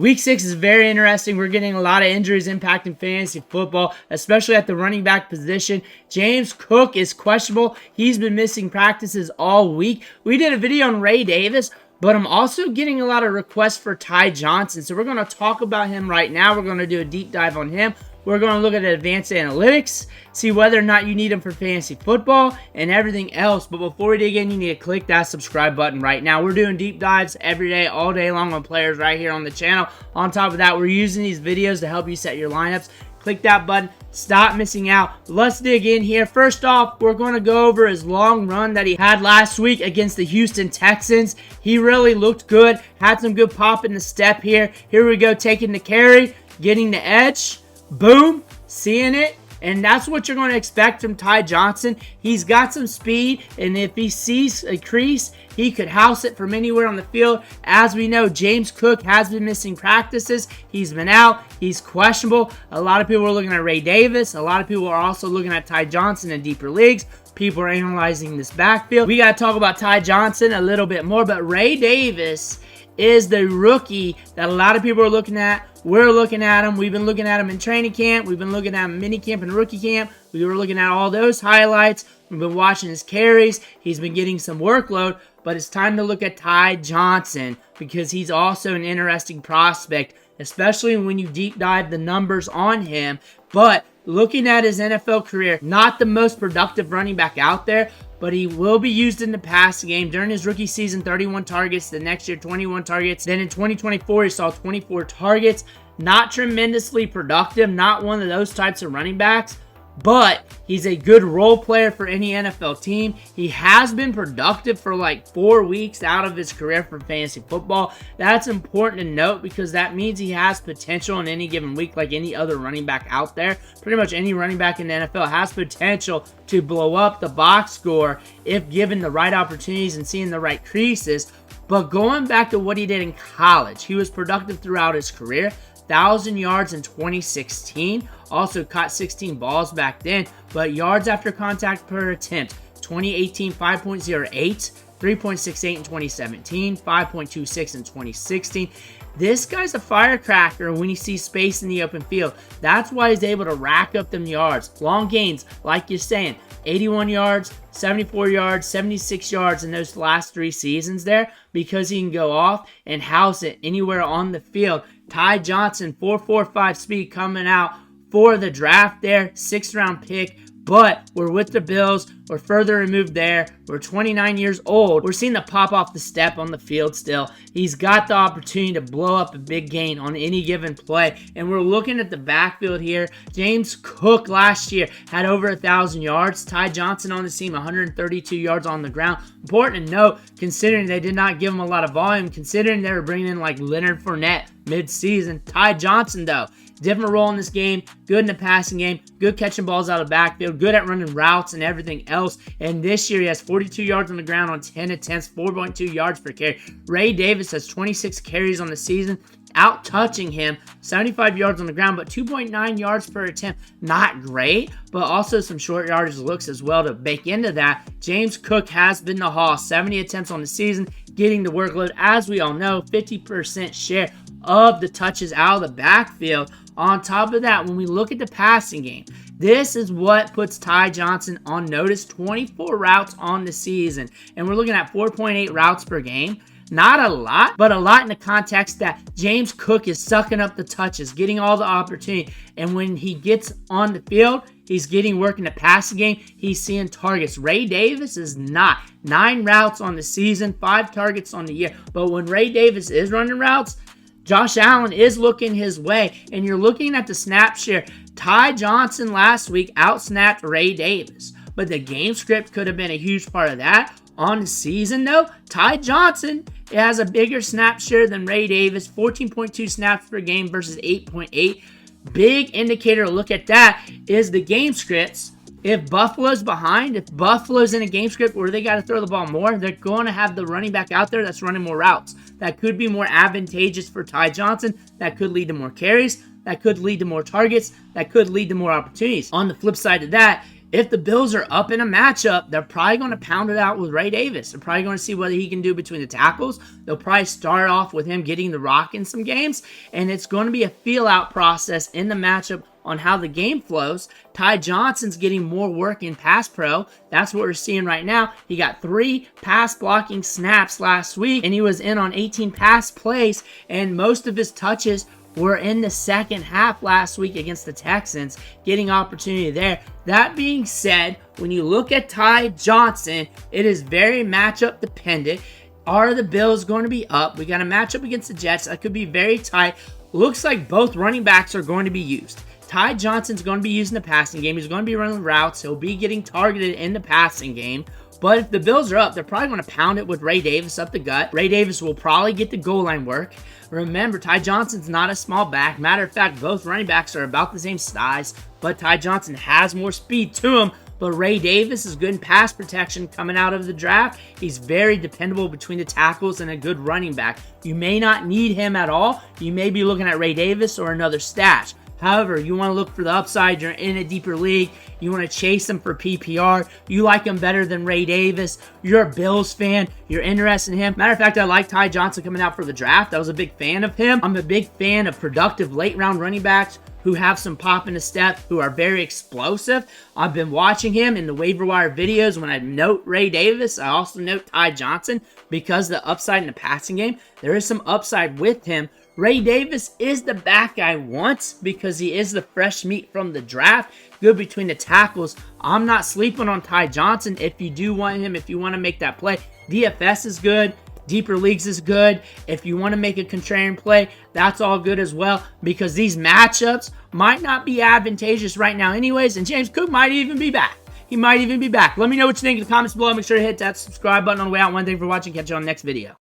Week 6 is very interesting. We're getting a lot of injuries impacting fantasy football, especially at the running back position. James Cook is questionable. He's been missing practices all week. We did a video on Ray Davis, but I'm also getting a lot of requests for Ty Johnson. So we're going to talk about him right now. We're going to do a deep dive on him. We're going to look at advanced analytics, see whether or not you need them for fantasy football, and everything else. But before we dig in, you need to click that subscribe button right now. We're doing deep dives every day, all day long on players right here on the channel. On top of that, we're using these videos to help you set your lineups. Click that button. Stop missing out. Let's dig in here. First off, we're going to go over his long run that he had last week against the Houston Texans. He really looked good. Had some good pop in the step here. Here we go, taking the carry, getting the edge. Boom, seeing it, and that's what you're going to expect from Ty Johnson. He's got some speed, and if he sees a crease, he could house it from anywhere on the field. As we know, James Cook has been missing practices. He's been out. He's questionable. A lot of people are looking at Ray Davis. A lot of people are also looking at Ty Johnson in deeper leagues. People are analyzing this backfield. We got to talk about Ty Johnson a little bit more, but Ray Davis is the rookie that a lot of people are looking at. We're looking at him. We've been looking at him in training camp. We've been looking at him in mini camp and rookie camp. We were looking at all those highlights. We've been watching his carries. He's been getting some workload, but it's time to look at Ty Johnson because he's also an interesting prospect, especially when you deep dive the numbers on him. But looking at his NFL career, not the most productive running back out there, but he will be used in the passing game. During his rookie season, 31 targets. The next year, 21 targets. Then in 2024, he saw 24 targets. Not tremendously productive. Not one of those types of running backs. But he's a good role player for any NFL team. He has been productive for like 4 weeks out of his career for fantasy football. That's important to note because that means he has potential in any given week like any other running back out there. Pretty much any running back in the NFL has potential to blow up the box score if given the right opportunities and seeing the right creases. But going back to what he did in college, he was productive throughout his career. 1,000 yards in 2016. Also caught 16 balls back then. But yards after contact per attempt, 2018, 5.08. 3.68 in 2017. 5.26 in 2016. This guy's a firecracker when he sees space in the open field. That's why he's able to rack up them yards. Long gains, like you're saying. 81 yards, 74 yards, 76 yards in those last 3 seasons there because he can go off and house it anywhere on the field. Ty Johnson, 4.45 speed coming out for the draft there, 6th round pick. But we're with the Bills. We're further removed there. We're 29 years old. We're seeing the pop off the step on the field still. He's got the opportunity to blow up a big gain on any given play. And we're looking at the backfield here. James Cook last year had over 1,000 yards. Ty Johnson on the team, 132 yards on the ground. Important to note, considering they did not give him a lot of volume, considering they were bringing in like Leonard Fournette mid-season. Ty Johnson, though, different role in this game, good in the passing game, good catching balls out of the backfield, good at running routes and everything else. And this year he has 42 yards on the ground on 10 attempts, 4.2 yards per carry. Ray Davis has 26 carries on the season, out touching him, 75 yards on the ground, but 2.9 yards per attempt. Not great, but also some short yardage looks as well to bake into that. James Cook has been the haul, 70 attempts on the season, getting the workload. As we all know, 50% share of the touches out of the backfield. On top of that, when we look at the passing game, this is what puts Ty Johnson on notice. 24 routes on the season, and we're looking at 4.8 routes per game. Not a lot, but a lot in the context that James Cook is sucking up the touches, getting all the opportunity, and when he gets on the field, he's getting work in the passing game. He's seeing targets. Ray Davis is not. 9 routes on the season, 5 targets on the year, but when Ray Davis is running routes, Josh Allen is looking his way, and you're looking at the snap share. Ty Johnson last week outsnapped Ray Davis, but the game script could have been a huge part of that. On the season, though, Ty Johnson has a bigger snap share than Ray Davis, 14.2 snaps per game versus 8.8. Big indicator to look at that is the game scripts. If Buffalo's behind, if Buffalo's in a game script where they got to throw the ball more, they're going to have the running back out there that's running more routes. That could be more advantageous for Ty Johnson. That could lead to more carries. That could lead to more targets. That could lead to more opportunities. On the flip side of that, If the Bills are up in a matchup, they're probably going to pound it out with Ray Davis. They're probably going to see what he can do between the tackles. They'll probably start off with him getting the rock in some games, and it's going to be a feel-out process in the matchup on how the game flows. Ty Johnson's getting more work in pass pro. That's what we're seeing right now. He got 3 pass blocking snaps last week, and he was in on 18 pass plays, and most of his touches were in the second half last week against the Texans, getting opportunity there. That being said, when you look at Ty Johnson, it is very matchup dependent. Are the Bills going to be up? We got a matchup against the Jets that could be very tight. Looks like both running backs are going to be used. Ty Johnson's going to be used in the passing game. He's going to be running routes. He'll be getting targeted in the passing game. But if the Bills are up, they're probably going to pound it with Ray Davis up the gut. Ray Davis will probably get the goal line work. Remember, Ty Johnson's not a small back. Matter of fact, both running backs are about the same size, but Ty Johnson has more speed to him. But Ray Davis is good in pass protection coming out of the draft. He's very dependable between the tackles and a good running back. You may not need him at all. You may be looking at Ray Davis or another stash. However, you want to look for the upside. You're in a deeper league. You want to chase him for PPR. You like him better than Ray Davis. You're a Bills fan. You're interested in him. Matter of fact, I like Ty Johnson coming out for the draft. I was a big fan of him. I'm a big fan of productive late-round running backs who have some pop in the step, who are very explosive. I've been watching him in the waiver wire videos. When I note Ray Davis, I also note Ty Johnson because the upside in the passing game, there is some upside with him. Ray Davis is the back I want because he is the fresh meat from the draft. Good between the tackles. I'm not sleeping on Ty Johnson. If you do want him, if you want to make that play, DFS is good. Deeper leagues is good. If you want to make a contrarian play, that's all good as well because these matchups might not be advantageous right now anyways, and James Cook might even be back. He might even be back. Let me know what you think in the comments below. Make sure to hit that subscribe button on the way out. One thing for watching. Catch you on the next video.